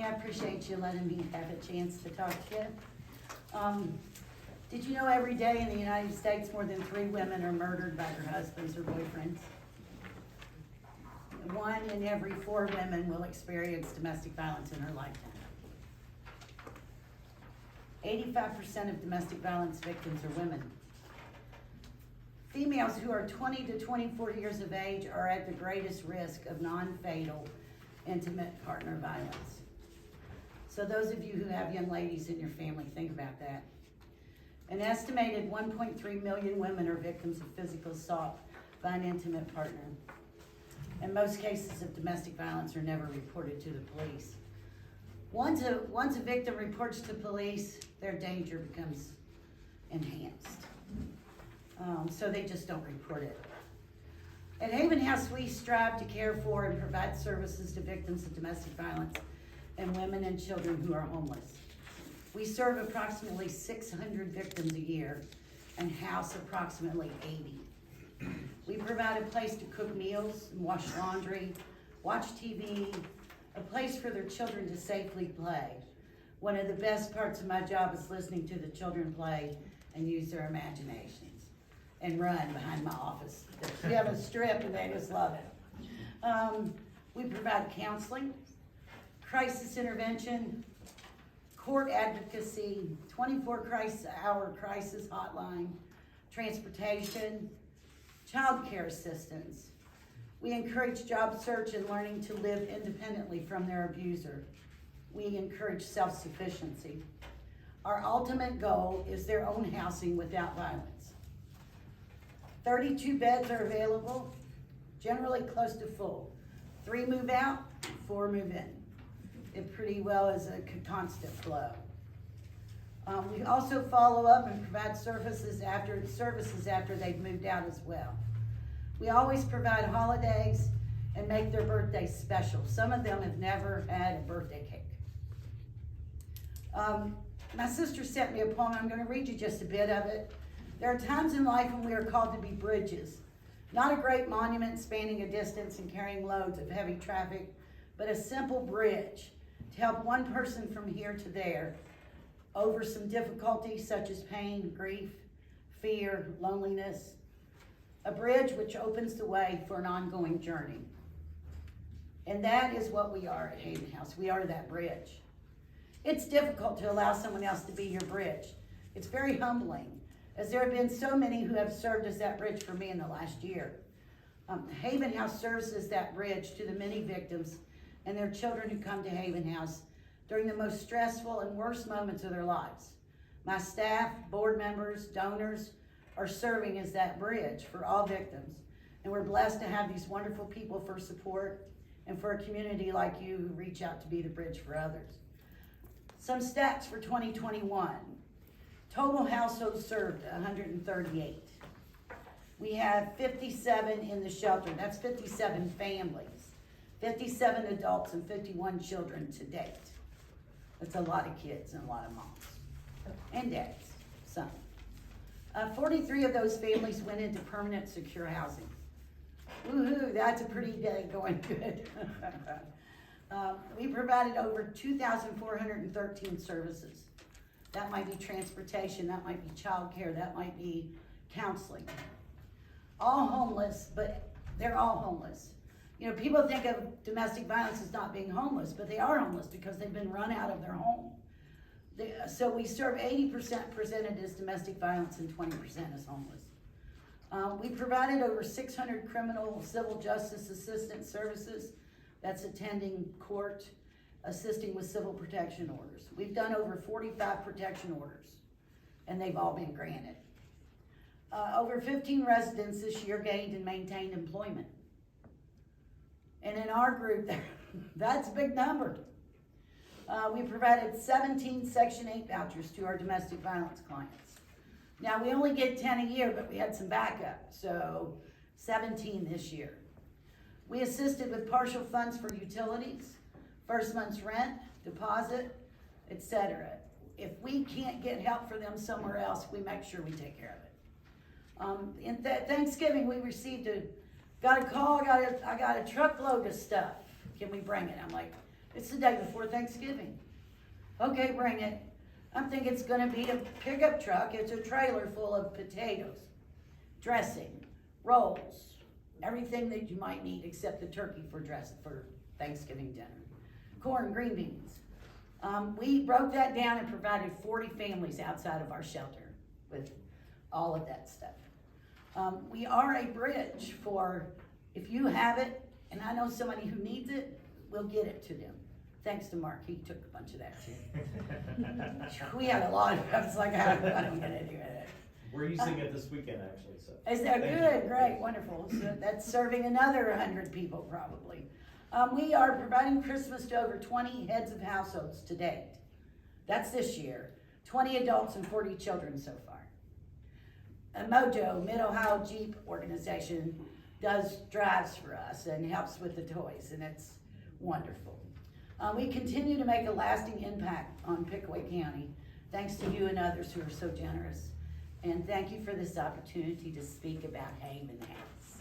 Hey, I appreciate you letting me have a chance to talk to you. Did you know every day in the United States more than 3 women are murdered by their husbands or boyfriends? 1 in every 4 women will experience domestic violence in her lifetime. 85% of domestic violence victims are women. Females who are 20 to 24 years of age are at the greatest risk of non-fatal intimate partner violence. So those of you who have young ladies in your family, think about that. An estimated 1.3 million women are victims of physical assault by an intimate partner. And most cases of domestic violence are never reported to the police. Once a victim reports to police, their danger becomes enhanced. So they just don't report it. At Haven House, we strive to care for and provide services to victims of domestic violence and women and children who are homeless. We serve approximately 600 victims a year and house approximately 80. We provide a place to cook meals and wash laundry, watch TV, a place for their children to safely play. One of the best parts of my job is listening to the children play and use their imaginations and run behind my office. We have a strip and they just love it. We provide counseling, crisis intervention, court advocacy, 24-hour crisis hotline, transportation, child care assistance. We encourage job search and learning to live independently from their abuser. We encourage self-sufficiency. Our ultimate goal is their own housing without violence. 32 beds are available, generally close to full. 3 move out, 4 move in. It pretty well is a constant flow. We also follow up and provide services after they've moved out as well. We always provide holidays and make their birthdays special. Some of them have never had a birthday cake. My sister sent me a poem. I'm going to read you just a bit of it. There are times in life when we are called to be bridges, not a great monument spanning a distance and carrying loads of heavy traffic, but a simple bridge to help one person from here to there over some difficulties such as pain, grief, fear, loneliness. A bridge which opens the way for an ongoing journey. And that is what we are at Haven House. We are that bridge. It's difficult to allow someone else to be your bridge. It's very humbling, as there have been so many who have served as that bridge for me in the last year. Haven House serves as that bridge to the many victims and their children who come to Haven House during the most stressful and worst moments of their lives. My staff, board members, donors are serving as that bridge for all victims. And we're blessed to have these wonderful people for support and for a community like you who reach out to be the bridge for others. Some stats for 2021. Total households served, 138. We have 57 in the shelter. That's 57 families, 57 adults, and 51 children to date. That's a lot of kids and a lot of moms and dads, some. 43 of those families went into permanent secure housing. Woohoo, that's a pretty day going good. We provided over 2,413 services. That might be transportation, that might be childcare, that might be counseling. All homeless, but they're all homeless. You know, people think of domestic violence as not being homeless, but they are homeless because they've been run out of their home. So we serve 80% presented as domestic violence and 20% as homeless. We provided over 600 criminal civil justice assistance services. That's attending court, assisting with civil protection orders. We've done over 45 protection orders, and they've all been granted. Over 15 residents this year gained and maintained employment. And in our group, that's a big number. We provided 17 Section 8 vouchers to our domestic violence clients. Now, we only get 10 a year, but we had some backup, so 17 this year. We assisted with partial funds for utilities, first month's rent, deposit, etc. If we can't get help for them somewhere else, we make sure we take care of it. In Thanksgiving, we received got a call, I got a truckload of stuff. Can we bring it? I'm like, It's the day before Thanksgiving. Okay, bring it. I'm thinking it's gonna be a pickup truck. It's a trailer full of potatoes, dressing, rolls, everything that you might need except the turkey for Thanksgiving dinner. Corn, green beans. We broke that down and provided 40 families outside of our shelter with all of that stuff. We are a bridge for, if you have it, and I know somebody who needs it, we'll get it to them. Thanks to Mark, he took a bunch of that too. We had a lot of, I was like, I don't get any of it. We're using it this weekend, actually, so. Is that Thank good? you. Great, wonderful. So that's serving another 100 people probably. We are providing Christmas to over 20 heads of households to date. That's this year. 20 adults and 40 children so far. Mojo, Mid-Ohio Jeep organization, does drives for us and helps with the toys, and it's wonderful. We continue to make a lasting impact on Pickaway County, thanks to you and others who are so generous. And thank you for this opportunity to speak about Haven House.